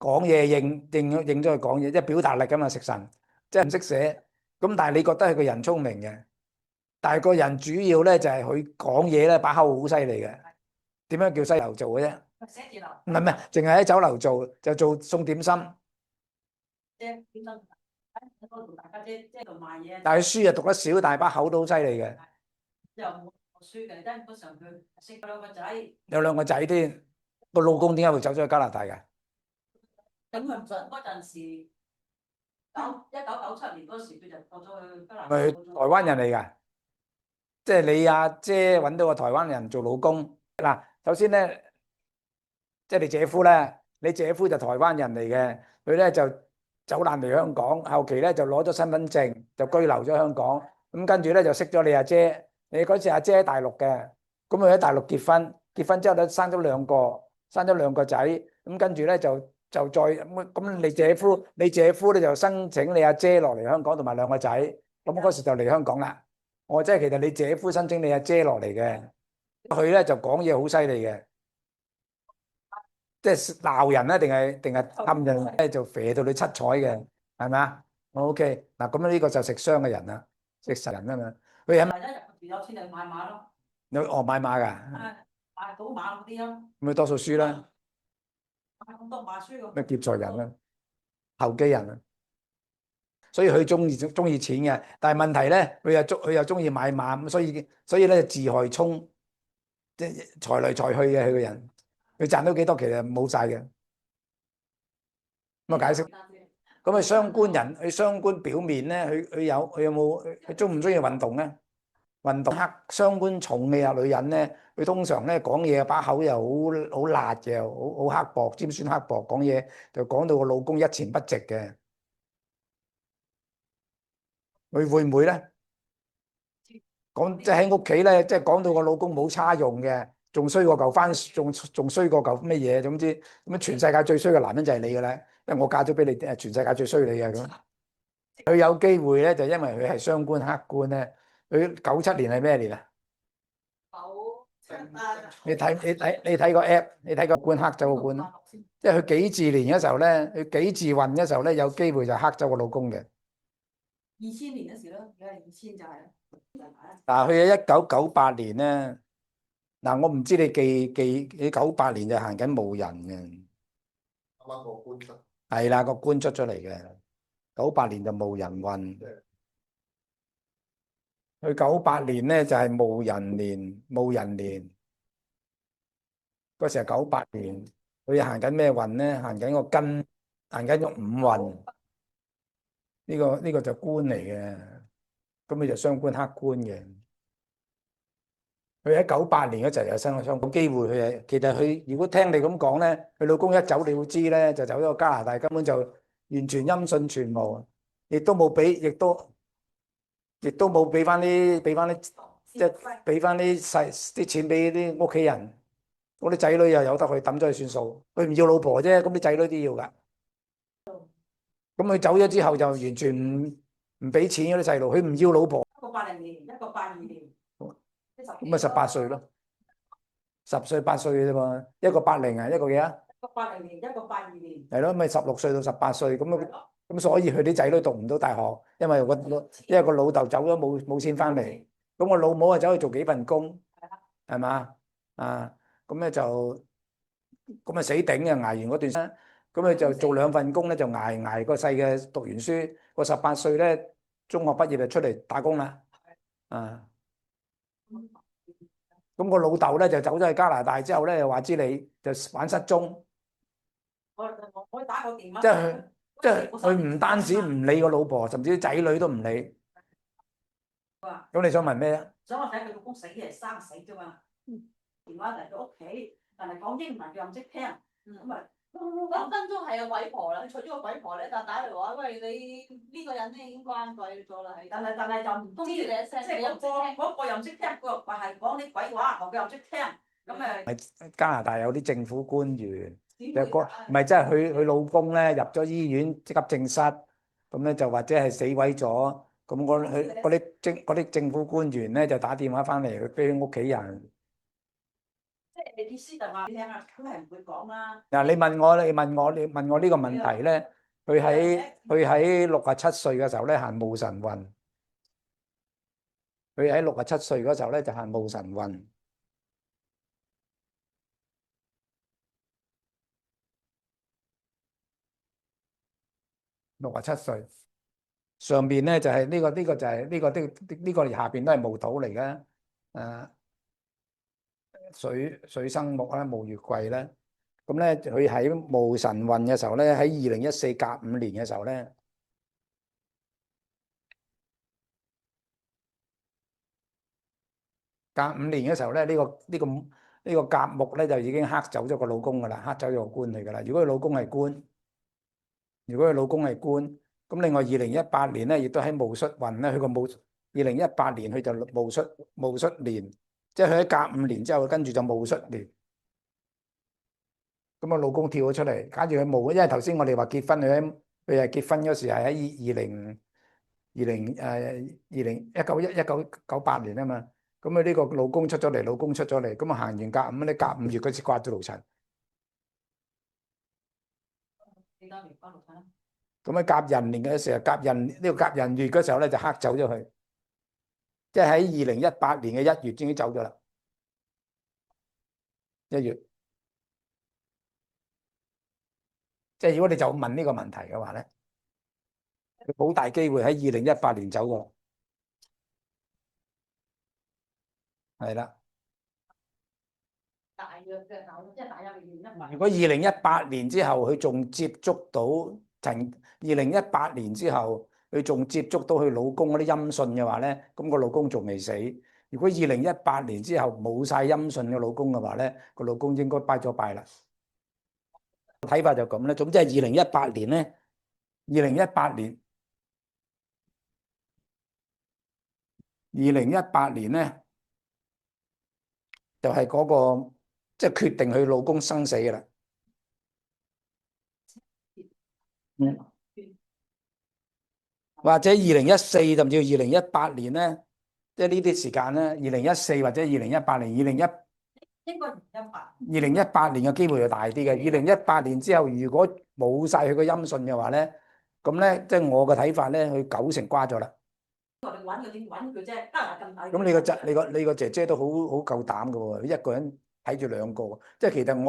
講嘢認咗佢講嘢，即係表達力㗎嘛，食神，即係唔識寫。咁但係你覺得係個人聰明嘅，但係個人主要咧就係佢講嘢咧把口好犀利嘅。點樣叫西樓做嘅啫？寫字樓唔係，淨係喺酒樓做就做送點心。點心喺嗰度大家即係度賣嘢。但係書又讀得少，但係把口都好犀利嘅。又冇書嘅，根本上佢識兩個仔。有兩個仔添，個老公點解會走咗去加拿大嘅？咁佢嗰陣時1997年嗰時，佢就過咗去加拿大。係台灣人嚟㗎，即係你阿姐揾到個台灣人做老公嗱。首先咧，即係你姐夫咧，你姐夫就台灣人嚟嘅，佢咧就走難嚟香港，後期咧就攞咗身份證，就居留咗香港。咁跟住咧就識咗你阿姐，你嗰次阿姐喺大陸嘅，咁佢喺大陸結婚，結婚之後咧生咗兩個仔，咁跟住咧就再咁你姐夫咧就申請你阿姐落嚟香港同埋兩個仔，咁嗰時就嚟香港啦。我即係其實你姐夫申請你阿姐落嚟嘅，佢咧就講嘢好犀利嘅。即係鬧人咧，定係氹人咧，就肥到你七彩嘅，係咪啊？OK，嗱咁呢個就食傷嘅人啦，食神人啊嘛。佢係咪一日有錢就買馬咯？哦，買馬㗎？買賭馬嗰啲咯。咁多數輸啦。買咁多馬輸個。咩劫財人啊？投機人啊？所以佢中意錢嘅，但係問題咧，佢又中意買馬，咁所以咧自害沖，即係財來財去嘅佢個人。佢賺到幾多其實冇晒嘅，咁啊解釋。咁啊雙官人，佢雙官表面咧，佢有冇佢中唔中意運動咧？運動黑雙官重嘅女人咧，佢通常咧講嘢把口又好辣嘅，好刻薄，尖酸刻薄，講嘢就講到個老公一錢不值嘅。佢會唔會咧？講即係喺屋企咧，即係講到個老公冇叉用嘅。仲衰過嚿番，仲衰過嚿咩嘢？總之咁全世界最衰嘅男人就係你嘅咧，因為我嫁咗俾你，全世界最衰你嘅咁。佢有機會咧，就因為佢係雙官黑官咧。佢97年係咩年啊？97。你睇個 app， 你睇個官黑走個官，即係佢己巳年嘅時候咧，佢己巳運嘅時候咧，有機會就黑走個老公嘅。2000年嘅時咯，而家係2000就係啦。嗱，佢喺1998年咧。嗱，我唔知你你98年就行緊無人嘅，啱啱個官出，係啦，個官出咗嚟嘅。98年就無人運，佢98年咧就係無人年，嗰時係98年，佢行緊咩運咧？行緊個庚，行緊個午運，呢個就官嚟嘅，咁佢就雙官黑官嘅。佢喺98年嗰陣有生有機會，其實佢如果聽你咁講咧，佢老公一走了之咧，就走咗加拿大，根本就完全音訊全無，亦都冇俾，亦都冇俾翻啲即係俾翻啲錢俾啲屋企人，嗰啲仔女又有得去抌咗去算數，佢唔要老婆啫，咁啲仔女都要噶。咁佢走咗之後就完全唔俾錢嗰啲細路，佢唔要老婆。一個80年，一個82年。咁咪18歲咯，10歲8歲嘅啫嘛，一個80啊，一個幾啊？一個80年，一個82年。係咯，咪16歲到18歲咁所以佢啲仔女讀唔到大學，因為個老豆走咗冇錢翻嚟，咁個老母啊走去做幾份工，係嘛啊？咁咧就咁啊死頂啊！捱完嗰段時間，咁佢就做2份工咧，就捱個細嘅讀完書，個18歲咧中學畢業就出嚟打工啦，啊！咁個老豆咧就走咗去加拿大之後咧，又話知你就玩失蹤。我打個電話。即係佢唔單止唔理個老婆，甚至啲仔女都唔理。咁你想問咩啊？想我睇佢老公死係生死啫嘛。電話嚟到屋企，但係講英文佢又唔識聽。咁啊，5分鐘係個鬼婆啦，佢娶咗個鬼婆咧，就打嚟話：喂，你呢個人咧已經關鬼咗啦。但係就唔知你一聲，即係嗰個又唔識聽，佢又係講啲鬼話，佢又唔識聽。咁誒，加拿大有啲政府官員，唔係即係佢老公咧入咗醫院急症室，咁咧就或者係死毀咗，咁嗰啲政府官員咧就打電話翻嚟去俾屋企人。你啲師就話你聽下，佢係唔會講啦。嗱，你問我呢個問題咧，佢喺67歲嘅時候咧行戊辰運，佢喺67歲嗰時候咧就行戊辰運。67歲上邊咧就係呢個就係呢個下邊都係戊土嚟嘅，水生木啦，戊月貴啦。咁咧佢喺戊辰運嘅時候咧，喺2014甲午年嘅時候咧，甲午年嘅時候咧，呢個甲木咧就已經克走咗個老公噶啦，克走咗個官嚟噶啦。如果佢老公係官，咁另外2018年咧，亦都喺戊戌運咧，佢個2018年佢就戊戌年，即係佢喺甲午年之後，跟住就戊戌年。咁啊，老公跳咗出嚟，假如佢冇，因為頭先我哋話結婚，佢係結婚嗰時係喺1998年啊嘛。咁佢呢個老公出咗嚟，咁啊行完甲午咧，甲午月嗰時刮咗老陳。咁喺甲寅年嘅時候，甲寅月嗰時候咧就克走咗佢，即係喺2018年嘅1月已經走咗啦，1月。即係如果你就問呢個問題嘅話咧，佢好大機會喺2018年走㗎，係啦。大約嘅即係大約如果2018年之後佢仲接觸到2018年之後佢仲接觸到佢老公嗰啲音訊嘅話咧，咁個老公仲未死。如果2018年之後冇晒音訊嘅老公嘅話咧，個老公應該拜咗拜啦。睇法就咁咧。總之係2018年咧，2018年咧就係嗰個即係決定佢老公生死嘅啦。或者2014甚至2018年咧，即係呢啲時間咧，2014或者2018年，應該2018。2018年嘅機會就大啲嘅。2018年之後，如果冇晒佢個音訊嘅話咧，咁咧即係我嘅睇法咧，佢90%瓜咗啦。我哋揾佢點揾佢啫？咁大。咁你個姐姐都好夠膽㗎喎，一個人睇住兩個，即係其實我。